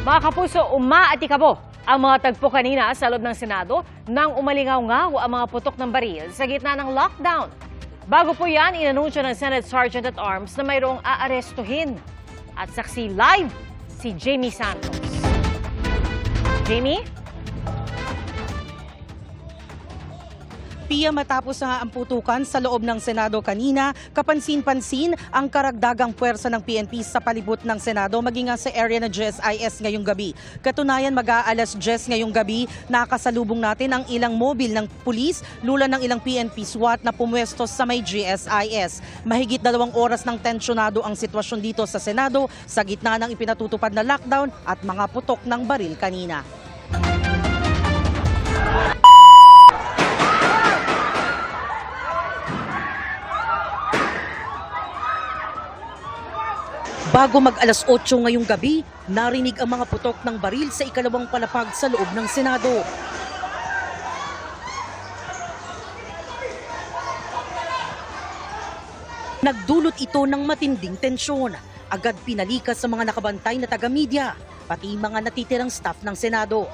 Mga kapuso, umaatikabo ang mga tagpo kanina sa loob ng Senado nang umalingaw-ngaw ang mga putok ng baril sa gitna ng lockdown. Bago po yan, inanunsyo ng Senate Sergeant at Arms na mayroong aarestuhin. At saksi live, si Jamie Santos. Jamie? Pia, matapos nga ang putukan sa loob ng Senado kanina, kapansin-pansin ang karagdagang puwersa ng PNP sa palibot ng Senado maging nga sa area ng GSIS ngayong gabi. Katunayan, mag-aalas 10 ngayong gabi, nakasalubong natin ang ilang mobil ng pulis, lula ng ilang PNP SWAT na pumwesto sa may GSIS. Mahigit 2 oras ng tensyonado ang sitwasyon dito sa Senado sa gitna ng ipinatutupad na lockdown at mga putok ng baril kanina. Bago mag-alas 8 ngayong gabi, narinig ang mga putok ng baril sa ikalawang palapag sa loob ng Senado. Nagdulot ito ng matinding tensyon. Agad pinalikas sa mga nakabantay na taga-media, pati mga natitirang staff ng Senado.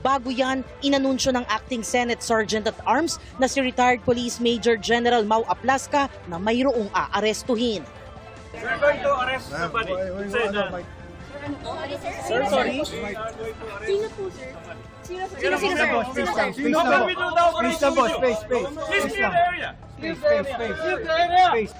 Bago yan, inanunsyo ng Acting Senate Sergeant at Arms na si retired Police Major General Mau Aplasca na mayroong aarestuhin. We're going to arrest somebody. Sir, sorry. Sino po, sir? Sino, sir? Sino, sir? Sino, How can we do the operation with you? Please clear the area. Clear the area.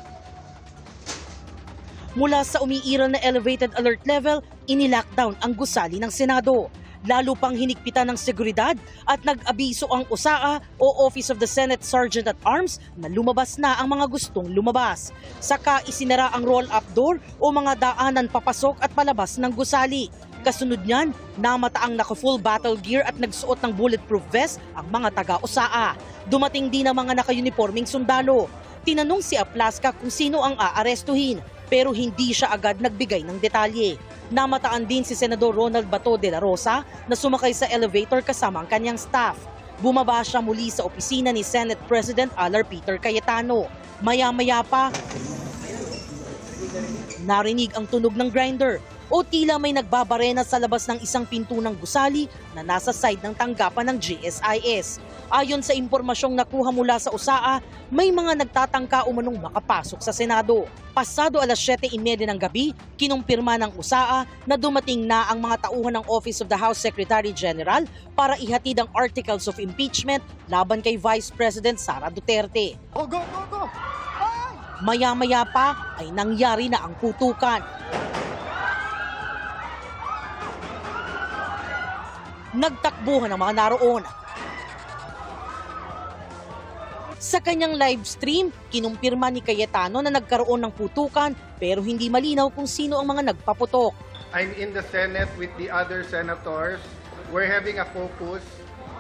Mula sa umiiral na elevated alert level, inilockdown ang gusali ng Senado. Lalo pang hinigpitan ng seguridad at nag-abiso ang USAA o Office of the Senate Sergeant at Arms na lumabas na ang mga gustong lumabas. Saka isinara ang roll-up door o mga daanan papasok at palabas ng gusali. Kasunod niyan, namata ang naka-full battle gear at nagsuot ng bulletproof vest ang mga taga-USAA. Dumating din ang mga naka-uniforming sundalo. Tinanong si Aplasca kung sino ang aarestuhin, pero hindi siya agad nagbigay ng detalye. Namataan din si Senador Ronald Bato de la Rosa na sumakay sa elevator kasama ang kanyang staff. Bumaba siya muli sa opisina ni Senate President Alar Peter Cayetano. Maya-maya pa, narinig ang tunog ng grinder o tila may nagbabarena sa labas ng isang pinto ng gusali na nasa side ng tanggapan ng GSIS. Ayon sa impormasyong nakuha mula sa USAA, may mga nagtatangka umanong makapasok sa Senado. Pasado alas 7:30 ng gabi, kinumpirma ng USAA na dumating na ang mga tauhan ng Office of the House Secretary General para ihatid ang articles of impeachment laban kay Vice President Sara Duterte. Maya-maya pa ay nangyari na ang putukan. Nagtakbuhan ang mga naroon. Sa kanyang live stream, kinumpirma ni Cayetano na nagkaroon ng putukan pero hindi malinaw kung sino ang mga nagpaputok. I'm in the Senate with the other senators. We're having a caucus.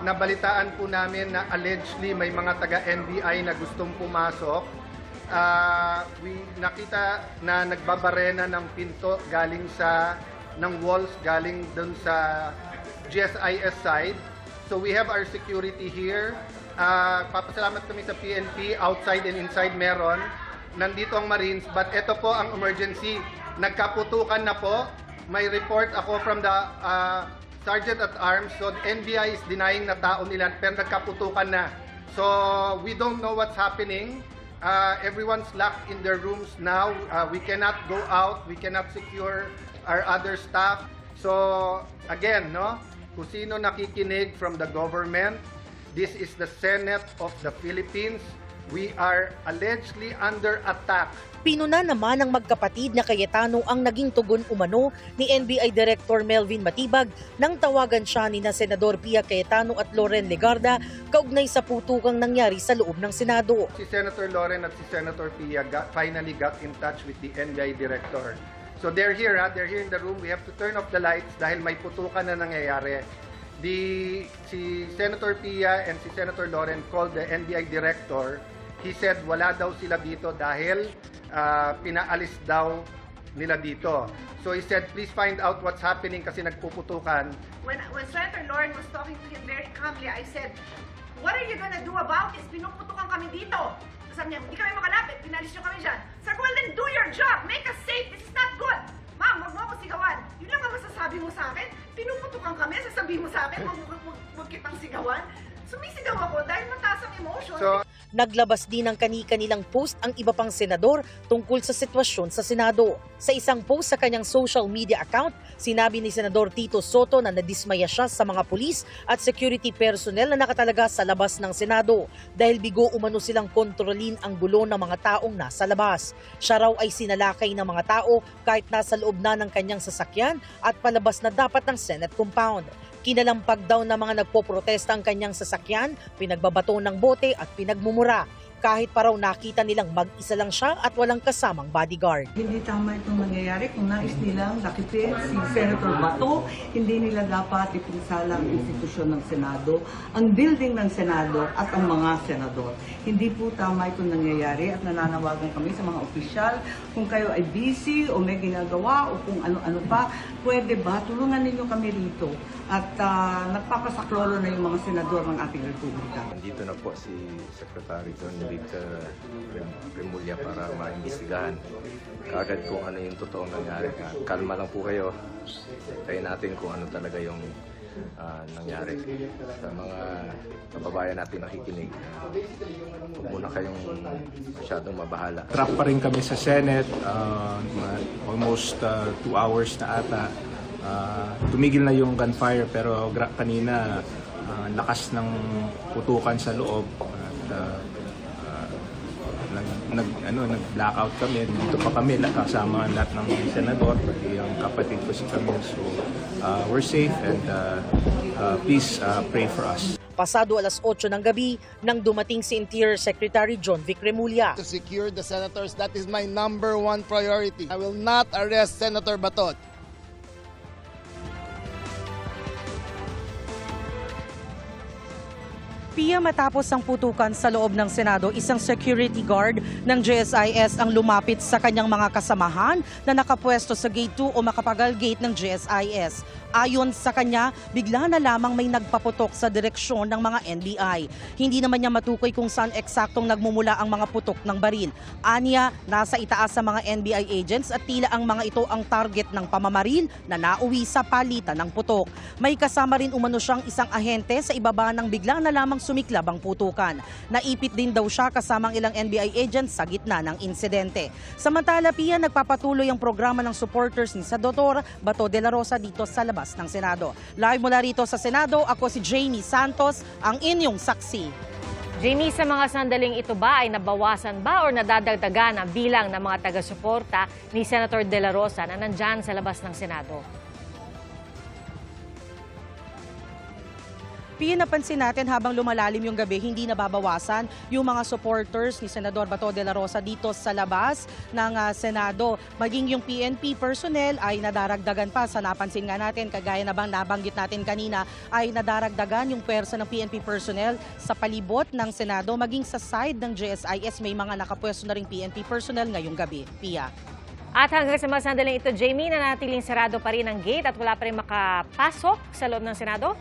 Nabalitaan po namin na allegedly may mga taga-NBI na gustong pumasok. Nakita na nagbabarena ng pinto galing ng walls galing dun sa GSIS side. So we have our security here. Papasalamat kami sa PNP, outside and inside meron. Nandito ang Marines, but ito po ang emergency. Nagkaputukan na po. May report ako from the Sergeant at Arms. So NBI is denying na tao nila, pero nagkaputukan na. So we don't know what's happening. Everyone's locked in their rooms now. We cannot go out. We cannot secure our other staff. So again, no? Kung sino nakikinig from the government, this is the Senate of the Philippines. We are allegedly under attack. Pinuna naman ng magkapatid na Cayetano ang naging tugon umano ni NBI Director Melvin Matibag nang tawagan siya ni na Senador Pia Cayetano at Loren Legarda kaugnay sa putukang nangyari sa loob ng Senado. Si Senator Loren at si Senator Pia finally got in touch with the NBI Director. So they're here in the room. We have to turn off the lights dahil may putukan na nangyayari. Si Senator Pia and si Senator Loren called the NBI Director. He said wala daw sila dito dahil pinaalis daw nila dito. So he said, please find out what's happening kasi nagpuputukan. When Senator Loren was talking to him very calmly, I said, what are you gonna do about this? Pinuputukan kami dito. Sabi niya, hindi kami makalapit, pinalis nyo kami dyan. Sabi ko, well then do your job, make us safe, this is not good. Ma'am, wag mo ako sigawan. sa akin, pinuputukan kami, sasabihin mo sa akin, huwag kitang sigawan. Sumisigaw ako dahil mataas ang emotion. So, Naglabas din ng kani-kanilang post ang iba pang senador tungkol sa sitwasyon sa Senado. Sa isang post sa kanyang social media account, sinabi ni Senador Tito Soto na nadismaya siya sa mga pulis at security personnel na nakatalaga sa labas ng Senado dahil bigo umano silang kontrolin ang gulo ng mga taong nasa labas. Siya raw ay sinalakay ng mga tao kahit nasa loob na ng kanyang sasakyan at palabas na dapat ng Senate compound. Kinalampag daw ng mga nagpoprotesta ang kanyang sasakyan, pinagbabato ng bote at pinagmumura. Kahit pa raw nakita nilang mag-isa lang siya at walang kasamang bodyguard. Hindi tama itong nangyayari kung nais nilang lakipin si Senator Bato. Hindi nila dapat ipinsala ang institusyon ng Senado, ang building ng Senado at ang mga senador. Hindi po tama itong nangyayari at nananawagan kami sa mga opisyal kung kayo ay busy o may ginagawa o kung ano-ano pa, pwede ba tulungan ninyo kami rito at nagpapasaklolo na yung mga senador ng ating republika. Nandito na po si Secretary John Victor Remulla para maimbestigahan kaagad kung ano yung totoong nangyari. Kalma lang po kayo. Tayo natin kung ano talaga yung nangyari. Sa mga kababayan natin nakikinig, huwag muna kayong masyadong mabahala. Trap pa rin kami sa Senate, almost 2 hours na ata. Tumigil na yung gunfire pero kanina lakas ng putukan sa loob at nag-blackout kami. Dito pa kami kasama lahat ng senador, pati ang kapatid ko si Camille. So we're safe and please pray for us. Pasado alas 8 ng gabi nang dumating si Interior Secretary John Vic Remulla. To secure the senators, that is my #1 priority. I will not arrest Senator Bato. Pia, matapos ang putukan sa loob ng Senado, isang security guard ng GSIS ang lumapit sa kanyang mga kasamahan na nakapwesto sa Gate 2 o Makapagal Gate ng GSIS. Ayon sa kanya, bigla na lamang may nagpaputok sa direksyon ng mga NBI. Hindi naman niya matukoy kung saan eksaktong nagmumula ang mga putok ng baril. Aniya, nasa itaas sa mga NBI agents at tila ang mga ito ang target ng pamamaril na nauwi sa palitan ng putok. May kasama rin umano siyang isang ahente sa ibaba ng bigla na lamang sumiklab ang putukan. Naipit din daw siya kasamang ilang NBI agents sa gitna ng insidente. Samantala, Pia, nagpapatuloy ang programa ng supporters ni Senator Bato de la Rosa dito sa labas ng Senado. Live mula rito sa Senado, ako si Jamie Santos, ang inyong saksi. Jamie, sa mga sandaling ito ba ay nabawasan ba o nadadagdagan ang bilang ng mga taga-suporta ni Senator de la Rosa na nandyan sa labas ng Senado? Pia, napansin natin habang lumalalim yung gabi, hindi nababawasan yung mga supporters ni Senador Bato de la Rosa dito sa labas ng Senado. Maging yung PNP personnel ay nadaragdagan pa. Sa napansin nga natin, kagaya na bang nabanggit natin kanina, ay nadaragdagan yung pwersa ng PNP personnel sa palibot ng Senado. Maging sa side ng GSIS, may mga nakapwesto na ring PNP personnel ngayong gabi. Pia. At hanggang sa mga sandaling ito, Jamie, nanatiling sarado pa rin ang gate at wala pa rin makapasok sa loob ng Senado?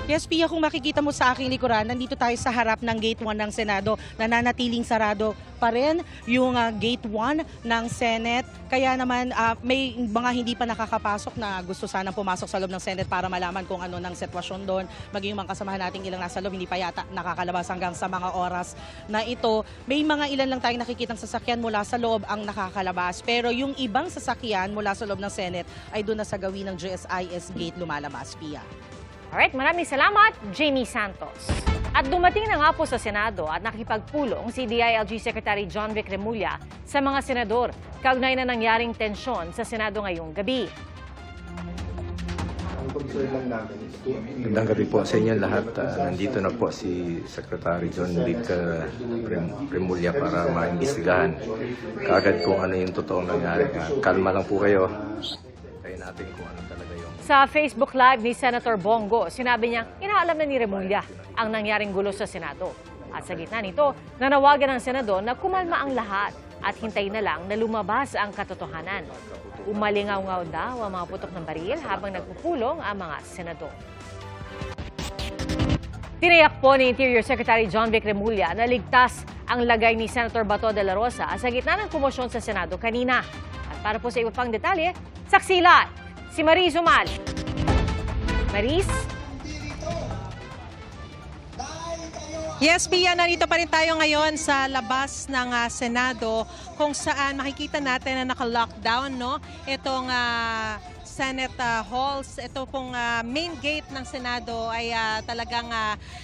Yes, Pia, kung makikita mo sa aking likuran, nandito tayo sa harap ng Gate 1 ng Senado. Nananatiling sarado pa rin yung Gate 1 ng Senate. Kaya naman may mga hindi pa nakakapasok na gusto sanang pumasok sa loob ng Senate para malaman kung ano ng sitwasyon doon. Maging yung mga kasamahan nating ilang nasa loob, hindi pa yata nakakalabas hanggang sa mga oras na ito. May mga ilan lang tayong nakikitang sasakyan mula sa loob ang nakakalabas. Pero yung ibang sasakyan mula sa loob ng Senate ay doon na sa gawin ng GSIS Gate lumalabas, Pia. Alright, maraming salamat, Jamie Santos. At dumating na nga po sa Senado at nakipagpulong si DILG Secretary John Vic Remulla sa mga senador kaugnay na nangyaring tensyon sa Senado ngayong gabi. Magandang gabi po sa inyo lahat. Nandito na po si Secretary John Vic Remulla para maimbestigahan kaagad kung ano yung totoong nangyari. Kalma lang po kayo. Tayo natin kung ano talaga yung... Sa Facebook Live ni Senator Bongo, sinabi niya inaalam na ni Remulla ang nangyaring gulo sa Senado. At sa gitna nito, nanawagan ng Senado na kumalma ang lahat at hintay na lang na lumabas ang katotohanan. Umalingaw-ngaw daw ang mga putok ng baril habang nagpupulong ang mga senador. Tiniyak po ni Interior Secretary John Vic Remulla na ligtas ang lagay ni Senator Bato de la Rosa sa gitna ng komosyon sa Senado kanina. At Para po sa iba pang detalye, saksi live si Maris Umali. Maris? Yes, Pia, narito pa rin tayo ngayon sa labas ng Senado kung saan makikita natin na naka-lockdown, no? Itong Senate halls, ito pong main gate ng Senado ay talagang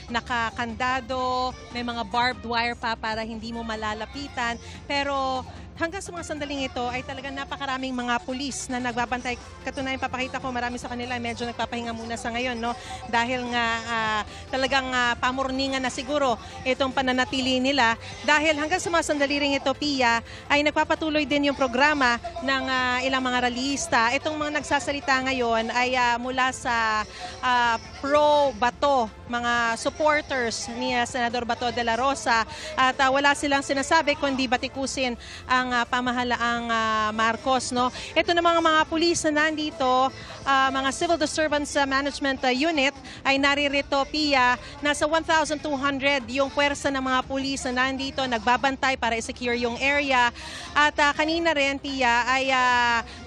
nakakandado, may mga barbed wire pa para hindi mo malalapitan. Pero hanggang sa mga sandaling ito ay talagang napakaraming mga pulis na nagbabantay. Katunayan, papakita ko, marami sa kanila medyo nagpapahinga muna sa ngayon, no? Dahil nga talagang pamorningan na siguro itong pananatili nila. Dahil hanggang sa mga sandali rin ito, Pia, ay nagpapatuloy din yung programa ng ilang mga rallyista. Itong mga nagsasalita ngayon ay mula sa pro-Bato, mga supporters ni Senador Bato de la Rosa. At wala silang sinasabi kundi batikusin ang pamahalaang Marcos, no? Ito na mga pulis na nandito, mga Civil Disturbance Management Unit ay naririto, Pia. Nasa 1,200 yung puwersa ng mga pulis na nandito, nagbabantay para i-secure yung area. At kanina rin, Pia, ay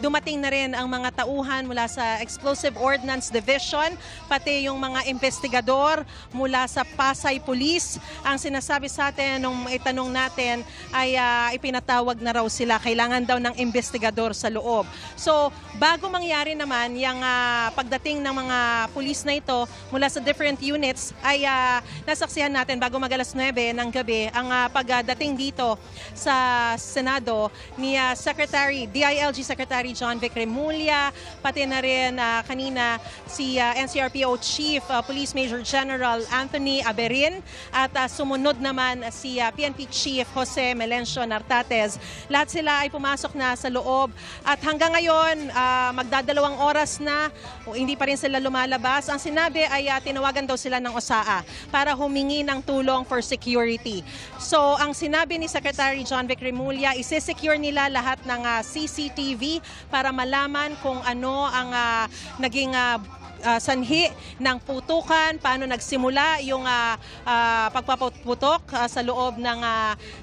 dumating na rin ang mga tauhan mula sa Explosive Ordnance Division, pati yung mga investigador mula sa Pasay Police. Ang sinasabi sa atin nung itanong natin ay ipinatawag na raw sila, kailangan daw ng investigador sa loob. So, bago mangyari naman yung pagdating ng mga pulis na ito mula sa different units, ay nasaksihan natin bago mag-alas 9 ng gabi ang pagdating dito sa Senado ni DILG Secretary John Vic Remulla, pati na rin kanina si NCRPO Chief Police Major General Anthony Aberin, at sumunod naman si PNP Chief Jose Melencio Nartates. Lahat sila ay pumasok na sa loob at hanggang ngayon magdadalawang oras na hindi pa rin sila lumalabas. Ang sinabi ay tinawagan daw sila ng OSAA para humingi ng tulong for security. So ang sinabi ni Secretary John Vic Remulla, isi-secure nila lahat ng CCTV para malaman kung ano ang naging sanhi ng putukan, paano nagsimula yung pagpaputok sa loob ng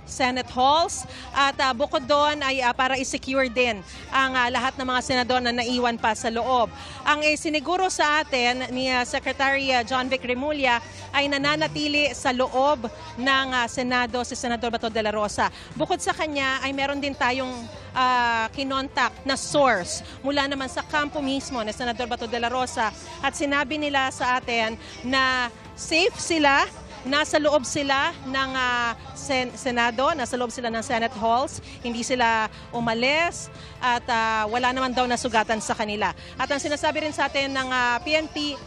Senate halls. At bukod doon ay para i-secure din ang lahat ng mga senador na naiwan pa sa loob. Ang siniguro sa atin ni Secretary John Vic Remulla ay nananatili sa loob ng Senado si Senador Bato de la Rosa. Bukod sa kanya ay meron din tayong kinontak na source mula naman sa kampo mismo ni Senador Bato de la Rosa, at sinabi nila sa atin na safe sila, nasa loob sila ng Senado, nasa loob sila ng Senate halls, hindi sila umalis at wala naman daw nasugatan sa kanila. At ang sinasabi rin sa atin ng PNP,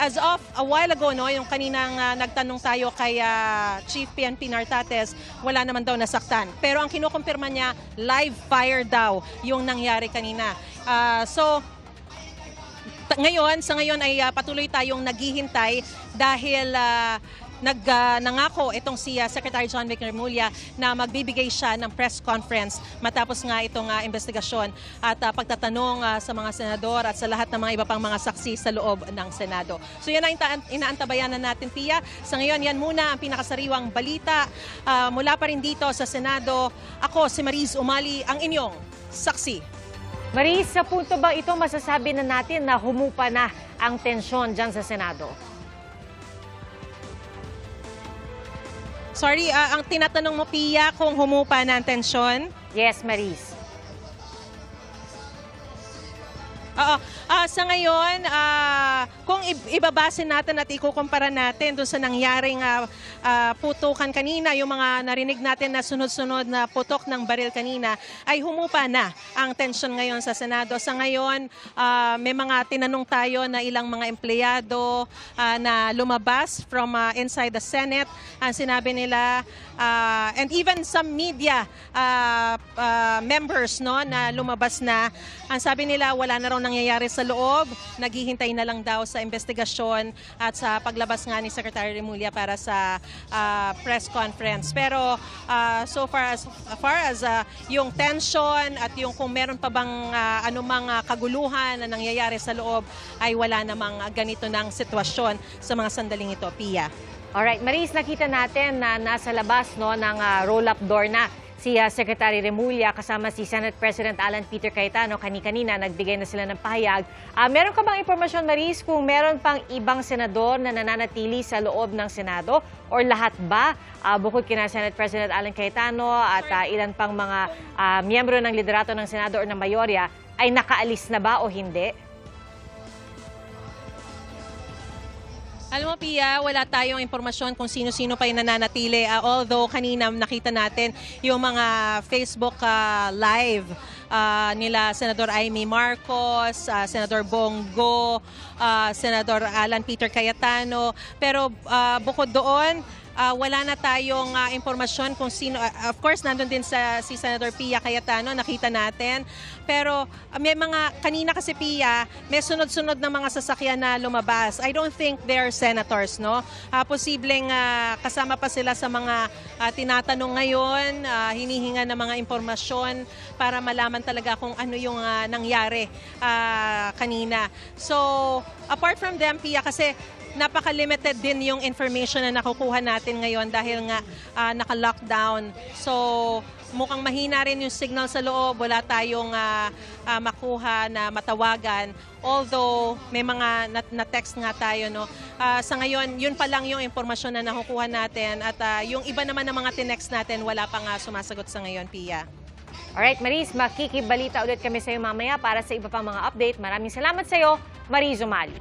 as of a while ago, no, yung kaninang nagtanong tayo kay Chief PNP Nartates, wala naman daw nasaktan. Pero ang kinukumpirma niya, live fire daw yung nangyari kanina. Sa ngayon ay patuloy tayong naghihintay dahil nangako itong si Secretary John Vic Remulla na magbibigay siya ng press conference matapos nga itong investigasyon at pagtatanong sa mga senador at sa lahat ng mga iba pang mga saksi sa loob ng Senado. So yan ang inaantabayan na natin, Pia. Sa ngayon, yan muna ang pinakasariwang balita mula pa rin dito sa Senado. Ako si Maris Umali, ang inyong saksi. Maris, sa punto ba ito masasabi na natin na humupa na ang tensyon dyan sa Senado? Sorry, ang tinatanong mo, Pia, kung humupa na ang tensyon? Yes, Maris. Oo. Sa ngayon, kung ibabase natin at ikukumpara natin doon sa nangyaring putukan kanina, yung mga narinig natin na sunod-sunod na putok ng baril kanina, ay humupa na ang tensyon ngayon sa Senado. Sa ngayon, may mga tinanong tayo na ilang mga empleyado na lumabas from inside the Senate. Ang sinabi nila, and even some media members, no, na lumabas na, ang sabi nila wala na raw nangyayari sa loob, naghihintay na lang daw sa investigasyon at sa paglabas nga ni Secretary Remulla para sa press conference. Pero so far as yung tension at yung kung meron pa bang anumang kaguluhan na nangyayari sa loob, ay wala namang ganito ng sitwasyon sa mga sandaling ito, Pia. Alright, Maris, nakita natin na nasa labas, no, ng roll-up door na Si Secretary Remulla kasama si Senate President Alan Peter Cayetano kanina nagbigay na sila ng pahayag. Meron ka bang impormasyon, Maris, kung meron pang ibang senador na nananatili sa loob ng Senado or lahat ba bukod kina Senate President Alan Cayetano at ilan pang mga miyembro ng liderato ng Senado or ng mayorya ay nakaalis na ba o hindi? Alam mo, Pia, wala tayong impormasyon kung sino-sino pa yung nananatili. Although kanina nakita natin yung mga Facebook live nila Senador Amy Marcos, Senador Bongo, Senador Alan Peter Cayetano. Pero bukod doon, wala na tayong impormasyon kung sino. Of course, nandun din si Senator Pia Cayetano, nakita natin. Pero may mga, kanina kasi Pia, may sunod-sunod na mga sasakyan na lumabas. I don't think they're senators, no? Posibleng kasama pa sila sa mga tinatanong ngayon, hinihinga ng mga impormasyon para malaman talaga kung ano yung nangyari kanina. So, apart from them, Pia, kasi napaka-limited din yung information na nakukuha natin ngayon dahil nga naka-lockdown. So, mukhang mahina rin yung signal sa loob. Wala tayong makuha na matawagan. Although, may mga na-text nga tayo. No? Sa ngayon, yun pa lang yung impormasyon na nakukuha natin. At yung iba naman ng mga tinext natin, wala pa nga sumasagot sa ngayon, Pia. Alright, Maris, makikibalita ulit kami sa iyo mamaya para sa iba pang mga update. Maraming salamat sa iyo, Maris Umali.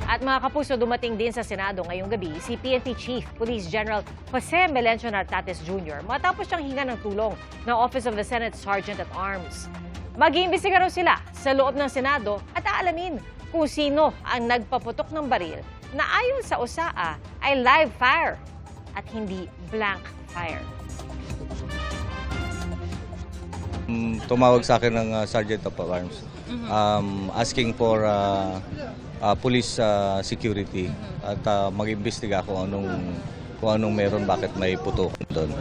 At mga kapuso, dumating din sa Senado ngayong gabi si PNP Chief Police General Jose Melencio Nartates Jr. matapos siyang hinga ng tulong ng Office of the Senate Sergeant at Arms. Mag-iimbestiga raw sila sa loob ng Senado at aalamin kung sino ang nagpaputok ng baril na ayon sa USAA ay live fire at hindi blank fire. Tumawag sa akin ng Sergeant of Arms asking for police security at mag-imbestiga kung anong meron, bakit may putukan doon.